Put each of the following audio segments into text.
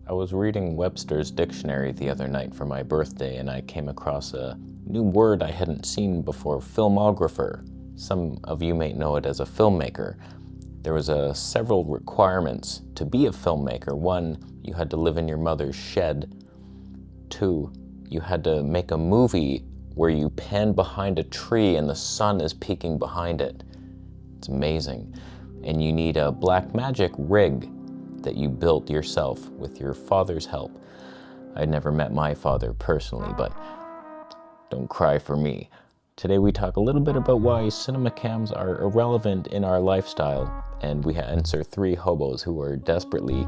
I was reading Webster's dictionary the other night for my birthday, and I came across a new word I hadn't seen before, filmographer. Some of you may know it as a filmmaker. There was several requirements to be a filmmaker. One, you had to live in your mother's shed. Two, you had to make a movie where you pan behind a tree and the sun is peeking behind it. It's amazing. And you need a black magic rig that you built yourself with your father's help. I'd never met my father personally, but don't cry for me. Today we talk a little bit about why cinema cams are irrelevant in our lifestyle, and we answer 3 hobos who are desperately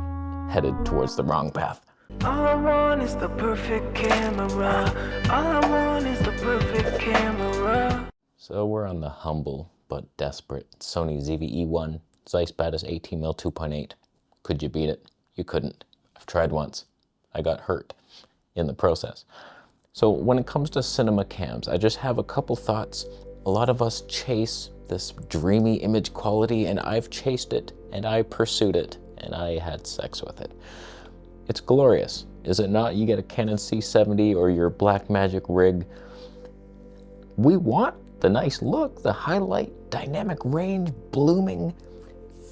headed towards the wrong path. All I want is the perfect camera. All I want is the perfect camera. So we're on the humble but desperate Sony ZV-E1 Zeiss Batis 18mm 2.8. Could you beat it? You couldn't. I've tried once. I got hurt in the process. So when it comes to cinema cams, I just have a couple thoughts. A lot of us chase this dreamy image quality, and I've chased it, and I pursued it, and I had sex with it. It's glorious, is it not? You get a Canon C70 or your Blackmagic rig. We want the nice look, the highlight, dynamic range, blooming,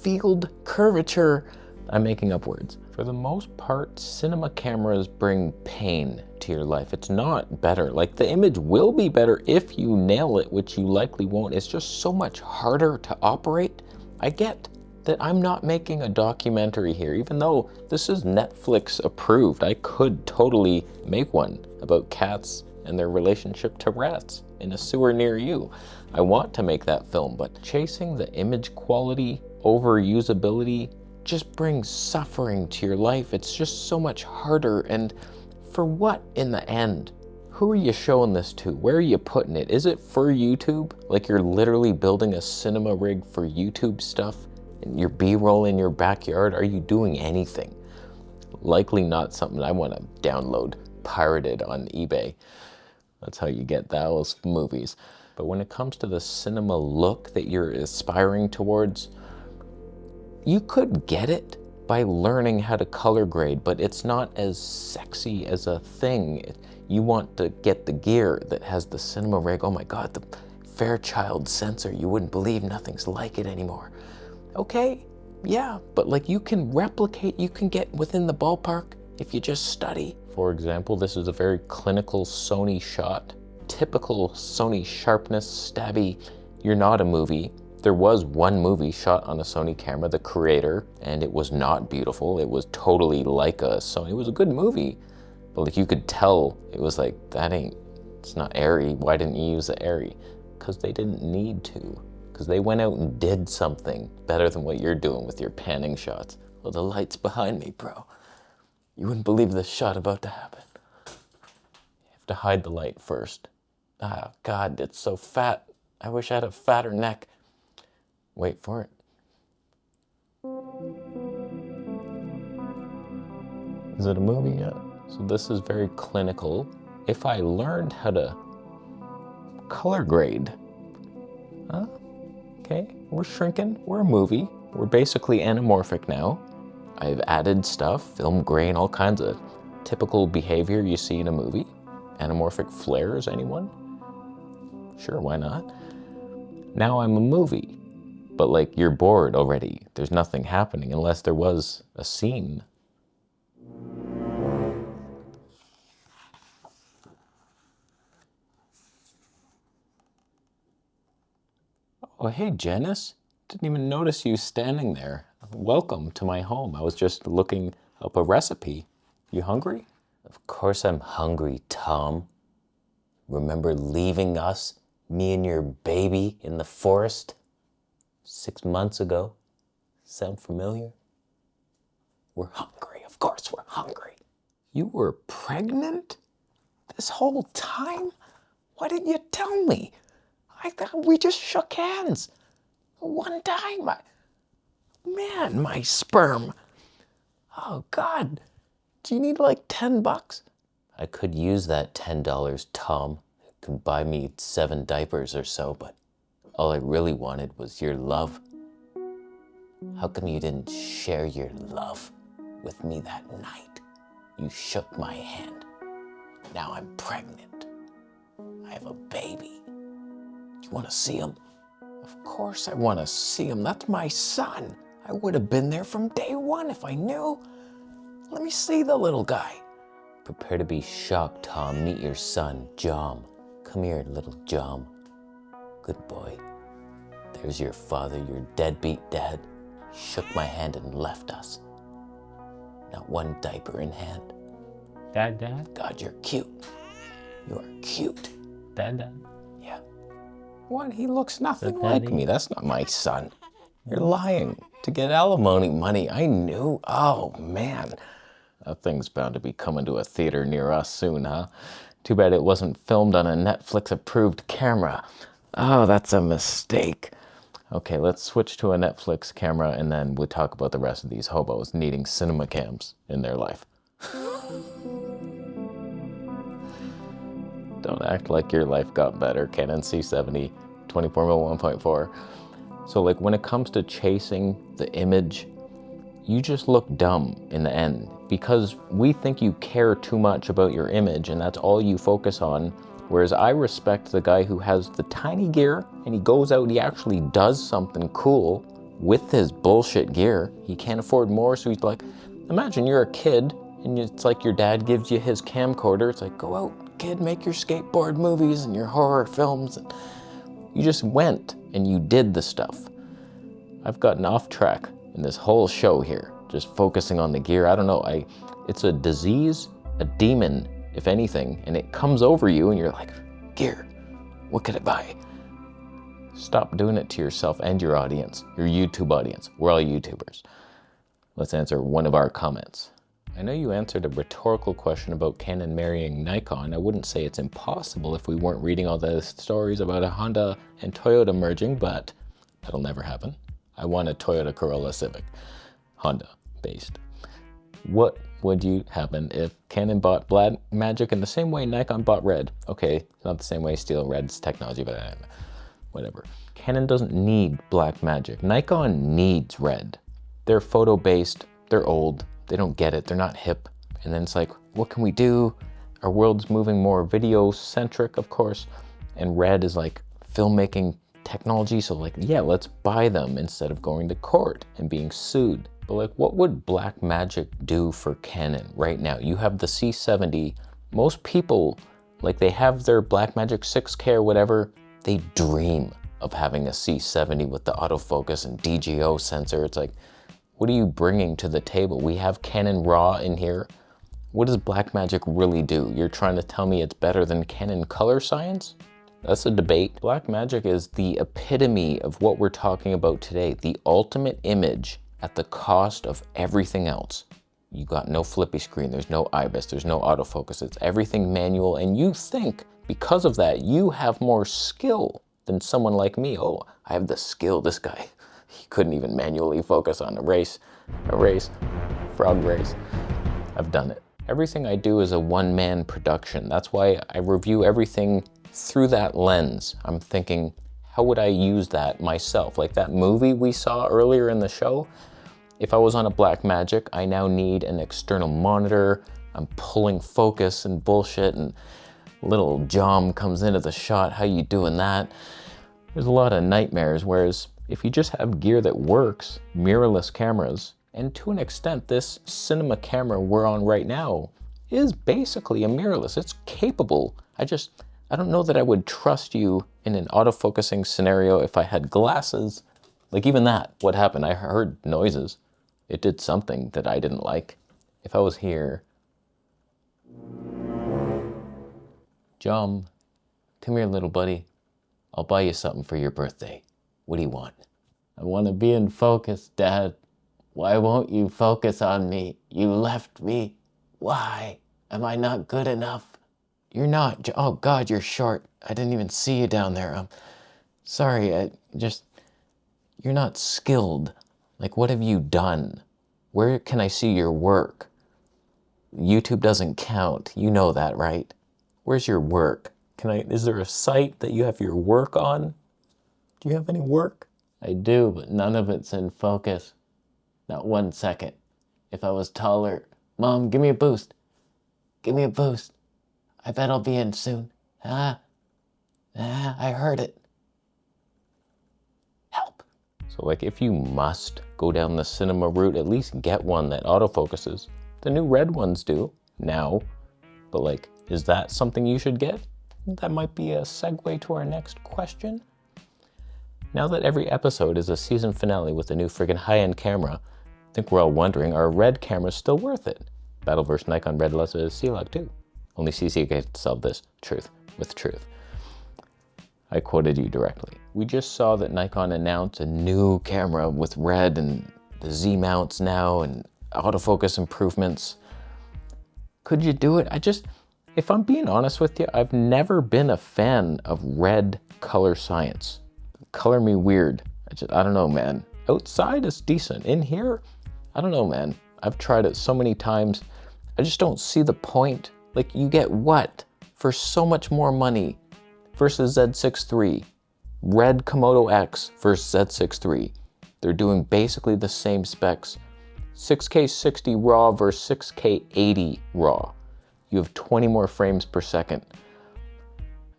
field curvature. I'm making up words. For the most part, cinema cameras bring pain to your life. It's not better. Like, the image will be better if you nail it, which you likely won't. It's just so much harder to operate. I get that I'm not making a documentary here, even though this is Netflix approved. I could totally make one about cats and their relationship to rats in a sewer near you. I want to make that film, but chasing the image quality over usability just brings suffering to your life. It's just so much harder, and for what in the end? Who are you showing this to? Where are you putting it? Is it for YouTube? Like, you're literally building a cinema rig for YouTube stuff? And your B-roll in your backyard? Are you doing anything? Likely not something I want to download pirated on eBay. That's how you get those movies. But when it comes to the cinema look that you're aspiring towards, you could get it by learning how to color grade, but it's not as sexy as a thing. You want to get the gear that has the cinema rig. Oh my God, the Fairchild sensor. You wouldn't believe nothing's like it anymore. Okay, yeah, but like, you can replicate, you can get within the ballpark if you just study. For example, this is a very clinical Sony shot. Typical Sony sharpness, stabby. You're not a movie. There was one movie shot on a Sony camera, The Creator, and it was not beautiful. It was totally like a Sony. It was a good movie, but like, you could tell it was like, it's not airy. Why didn't you use the airy? Because they didn't need to. Because they went out and did something better than what you're doing with your panning shots. Well, the light's behind me, bro. You wouldn't believe this shot about to happen. You have to hide the light first. Ah, God, it's so fat. I wish I had a fatter neck. Wait for it. Is it a movie yet? So this is very clinical. If I learned how to color grade, okay, we're shrinking, we're a movie. We're basically anamorphic now. I've added stuff, film grain, all kinds of typical behavior you see in a movie. Anamorphic flares, anyone? Sure, why not? Now I'm a movie. But like, you're bored already. There's nothing happening unless there was a scene. Oh, hey, Janice. Didn't even notice you standing there. Welcome to my home. I was just looking up a recipe. You hungry? Of course I'm hungry, Tom. Remember leaving us, me and your baby, in the forest 6 months ago? Sound familiar? We're hungry. Of course we're hungry. You were pregnant this whole time? Why didn't you tell me? I thought we just shook hands. One time. Man, my sperm. Oh, God. Do you need like $10? I could use that $10, Tom. It could buy me 7 diapers or so, but all I really wanted was your love. How come you didn't share your love with me that night? You shook my hand. Now I'm pregnant. I have a baby. Do you want to see him? Of course I want to see him. That's my son. I would have been there from day one if I knew. Let me see the little guy. Prepare to be shocked, Tom. Meet your son, Jom. Come here, little Jom. Good boy. There's your father, your deadbeat dad. He shook my hand and left us. Not one diaper in hand. Dad? God, you're cute. You are cute. Dad? Yeah. What? He looks nothing The like daddy? me. That's not my son. You're lying to get alimony money. I knew. Oh, man. That thing's bound to be coming to a theater near us soon, huh? Too bad it wasn't filmed on a Netflix-approved camera. Oh, that's a mistake. Okay, let's switch to a Netflix camera and then we'll talk about the rest of these hobos needing cinema cams in their life. Don't act like your life got better. Canon C70, 24mm 1.4. So like when it comes to chasing the image, you just look dumb in the end because we think you care too much about your image and that's all you focus on. Whereas I respect the guy who has the tiny gear and he goes out and he actually does something cool with his bullshit gear. He can't afford more, so he's like, imagine you're a kid and it's like your dad gives you his camcorder. It's like, go out, kid, make your skateboard movies and your horror films. And you just went and you did the stuff. I've gotten off track in this whole show here, just focusing on the gear. I don't know, it's a disease, a demon, if anything, and it comes over you and you're like, gear, what could I buy? Stop doing it to yourself and your audience, your YouTube audience. We're all YouTubers. Let's answer one of our comments. I know you answered a rhetorical question about Canon marrying Nikon. I wouldn't say it's impossible if we weren't reading all the stories about a Honda and Toyota merging, but that'll never happen. I want a Toyota Corolla Civic, Honda based. What would happen if Canon bought Blackmagic in the same way Nikon bought Red? Okay, it's not the same way, still Red's technology, but whatever. Canon doesn't need Blackmagic. Nikon needs Red. They're photo based, they're old, they don't get it, they're not hip. And then it's like, what can we do? Our world's moving more video centric, of course, and Red is like filmmaking technology, so like, yeah, let's buy them instead of going to court and being sued. But like, what would Blackmagic do for Canon right now? You have the C70. Most people, like they have their Blackmagic 6K or whatever, they dream of having a C70 with the autofocus and DGO sensor. It's like, what are you bringing to the table? We have Canon RAW in here. What does Blackmagic really do? You're trying to tell me it's better than Canon Color Science? That's a debate. Blackmagic is the epitome of what we're talking about today, the ultimate image at the cost of everything else. You got no flippy screen, there's no IBIS, there's no autofocus, it's everything manual, and you think because of that you have more skill than someone like me. Oh, I have the skill. This guy, he couldn't even manually focus on a frog race. I've done it. Everything I do is a one-man production. That's why I review everything through that lens. I'm thinking, how would I use that myself? Like that movie we saw earlier in the show, if I was on a Blackmagic, I now need an external monitor. I'm pulling focus and bullshit, and little Jom comes into the shot. How you doing that? There's a lot of nightmares, whereas if you just have gear that works, mirrorless cameras, and to an extent, this cinema camera we're on right now is basically a mirrorless. It's capable. I don't know that I would trust you in an autofocusing scenario if I had glasses. Like even that, what happened? I heard noises. It did something that I didn't like. If I was here, Jom, come here, little buddy. I'll buy you something for your birthday. What do you want? I want to be in focus, Dad. Why won't you focus on me? You left me. Why? Am I not good enough? You're not. Oh God, you're short. I didn't even see you down there. Sorry, you're not skilled. Like, what have you done? Where can I see your work? YouTube doesn't count. You know that, right? Where's your work? Is there a site that you have your work on? Do you have any work? I do, but none of it's in focus. Not 1 second. If I was taller, Mom, give me a boost. Give me a boost. I bet I'll be in soon. I heard it. Help. So like if you must go down the cinema route, at least get one that autofocuses. The new red ones do now, but like, is that something you should get? That might be a segue to our next question. Now that every episode is a season finale with a new friggin' high-end camera, I think we're all wondering, are red cameras still worth it? Battleverse Nikon Red Lens is C-Log too. Only CC can solve this. Truth with truth. I quoted you directly. We just saw that Nikon announced a new camera with red and the Z mounts now and autofocus improvements. Could you do it? If I'm being honest with you, I've never been a fan of red color science. Color me weird. I don't know, man. Outside is decent. In here, I don't know, man. I've tried it so many times. I just don't see the point. Like, you get what for so much more money versus Z6 III? Red Komodo X versus Z6 III. They're doing basically the same specs. 6K 60 RAW versus 6K 80 RAW. You have 20 more frames per second.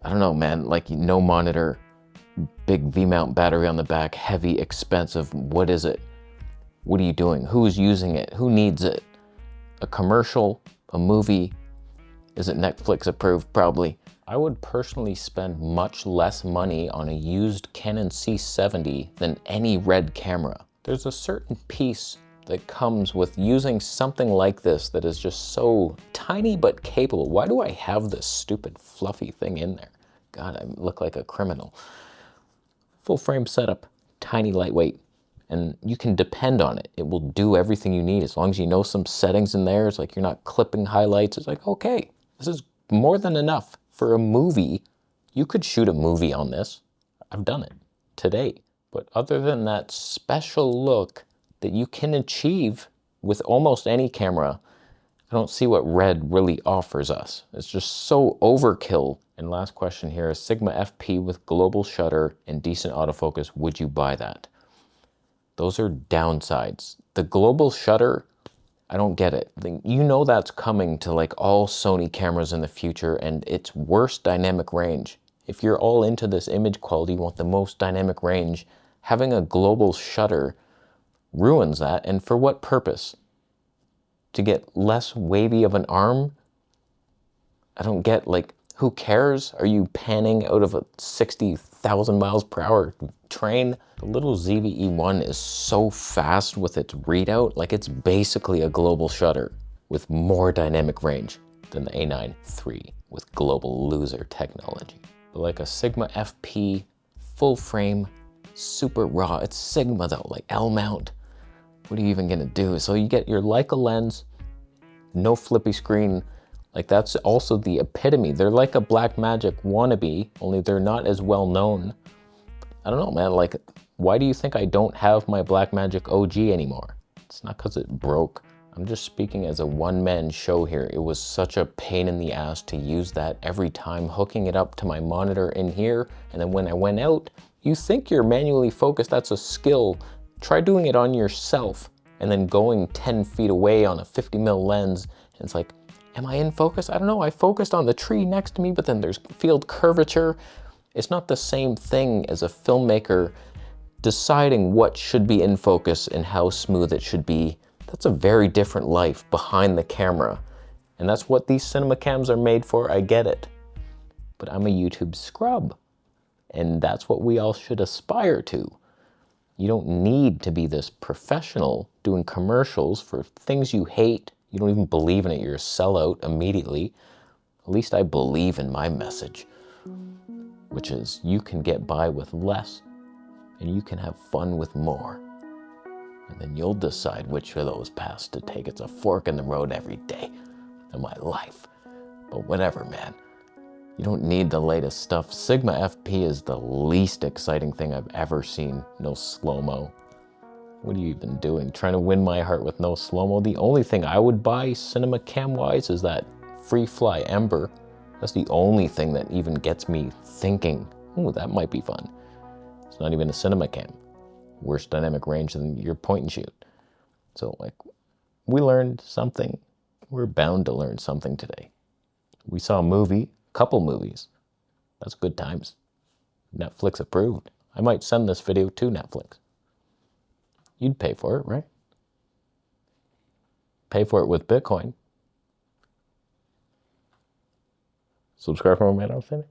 I don't know, man, like no monitor, big V-mount battery on the back, heavy, expensive. What is it? What are you doing? Who's using it? Who needs it? A commercial? A movie? Is it Netflix approved? Probably. I would personally spend much less money on a used Canon C70 than any red camera. There's a certain piece that comes with using something like this that is just so tiny but capable. Why do I have this stupid fluffy thing in there? God, I look like a criminal. Full frame setup, tiny, lightweight, and you can depend on it. It will do everything you need as long as you know some settings in there. It's like you're not clipping highlights. It's like, okay, this is more than enough for a movie. You could shoot a movie on this. I've done it today. But other than that special look that you can achieve with almost any camera, I don't see what red really offers us. It's just so overkill. And last question here is Sigma FP with global shutter and decent autofocus. Would you buy that? Those are downsides. The global shutter, I don't get it. You know that's coming to like all Sony cameras in the future, and it's worse dynamic range. If you're all into this image quality, you want the most dynamic range, having a global shutter ruins that. And for what purpose? To get less wavy of an arm? I don't get, like, who cares? Are you panning out of a 60,000 miles per hour train? The little ZVE1 is so fast with its readout, like it's basically a global shutter with more dynamic range than the A9 III with global loser technology. But like a Sigma FP, full frame, super raw. It's Sigma though, like L mount. What are you even gonna do? So you get your Leica lens, no flippy screen. Like that's also the epitome. They're like a Blackmagic wannabe, only they're not as well known. I don't know, man, like, why do you think I don't have my Blackmagic OG anymore? It's not because it broke. I'm just speaking as a one-man show here. It was such a pain in the ass to use that every time, hooking it up to my monitor in here, and then when I went out, you think you're manually focused, that's a skill. Try doing it on yourself and then going 10 feet away on a 50mm lens. And it's like, am I in focus? I don't know. I focused on the tree next to me, but then there's field curvature. It's not the same thing as a filmmaker deciding what should be in focus and how smooth it should be. That's a very different life behind the camera. And that's what these cinema cams are made for. I get it. But I'm a YouTube scrub. And that's what we all should aspire to. You don't need to be this professional doing commercials for things you hate. You don't even believe in it. You're a sellout immediately. At least I believe in my message, which is you can get by with less and you can have fun with more. And then you'll decide which of those paths to take. It's a fork in the road every day of my life. But whatever, man. You don't need the latest stuff. Sigma FP is the least exciting thing I've ever seen. No slow-mo. What are you even doing? Trying to win my heart with no slow-mo? The only thing I would buy cinema cam-wise is that Freefly Ember. That's the only thing that even gets me thinking, ooh, that might be fun. It's not even a cinema cam. Worse dynamic range than your point and shoot. So like, we learned something. We're bound to learn something today. We saw a movie, couple movies. That's good times. Netflix approved. I might send this video to Netflix. You'd pay for it, right? Pay for it with Bitcoin. Subscribe for more, man. I'm saying.